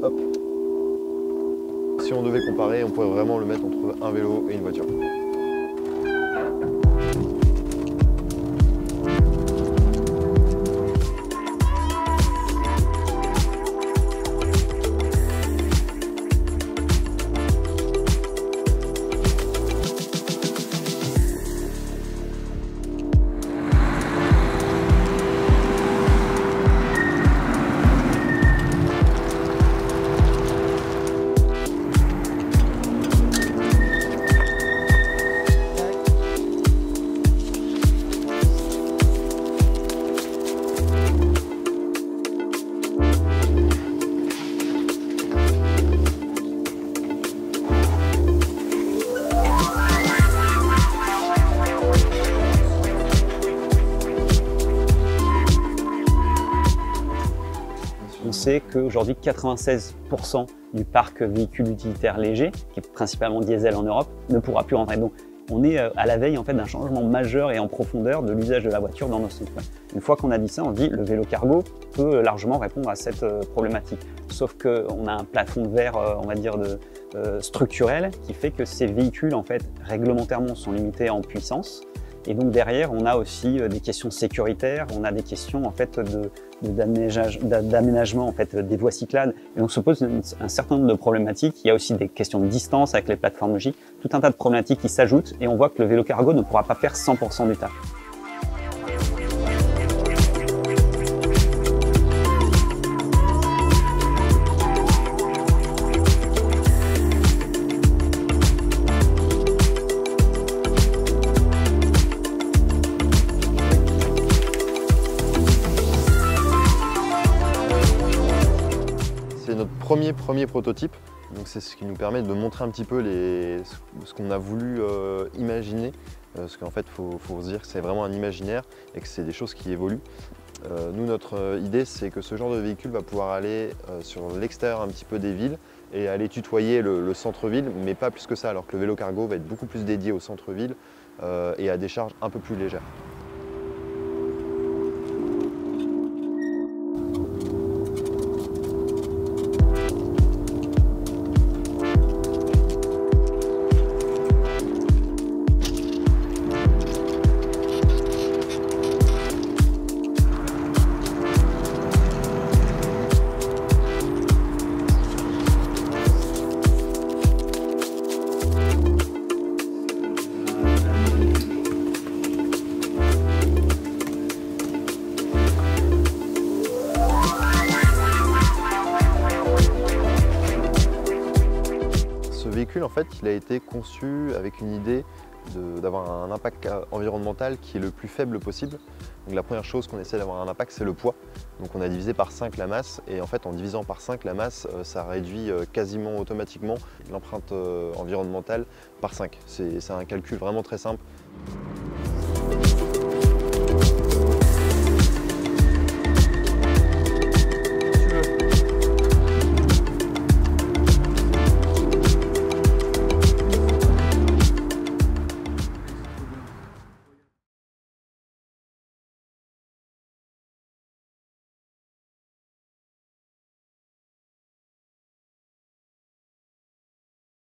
Hop. Si on devait comparer, on pourrait vraiment le mettre entre un vélo et une voiture. On sait qu'aujourd'hui 96% du parc véhicule utilitaire léger, qui est principalement diesel en Europe, ne pourra plus rentrer. Donc on est à la veille en fait, d'un changement majeur et en profondeur de l'usage de la voiture dans nos centres. Une fois qu'on a dit ça, on dit le vélo cargo peut largement répondre à cette problématique. Sauf qu'on a un plafond de verre, on va dire, structurel qui fait que ces véhicules en fait, réglementairement sont limités en puissance. Et donc derrière, on a aussi des questions sécuritaires, on a des questions en fait, d'aménagement en fait, des voies cyclables. Et donc se pose un certain nombre de problématiques. Il y a aussi des questions de distance avec les plateformes logiques, tout un tas de problématiques qui s'ajoutent et on voit que le vélo cargo ne pourra pas faire 100% du taf. C'est notre premier prototype, donc c'est ce qui nous permet de montrer un petit peu ce qu'on a voulu imaginer, parce qu'en fait il faut se dire que c'est vraiment un imaginaire et que c'est des choses qui évoluent. Nous, notre idée, c'est que ce genre de véhicule va pouvoir aller sur l'extérieur un petit peu des villes et aller tutoyer le centre-ville, mais pas plus que ça, alors que le vélo cargo va être beaucoup plus dédié au centre-ville et à des charges un peu plus légères. Ce véhicule, en fait, il a été conçu avec une idée d'avoir un impact environnemental qui est le plus faible possible. Donc la première chose qu'on essaie d'avoir un impact, c'est le poids. Donc on a divisé par 5 la masse et en fait en divisant par 5 la masse, ça réduit quasiment automatiquement l'empreinte environnementale par 5. C'est un calcul vraiment très simple.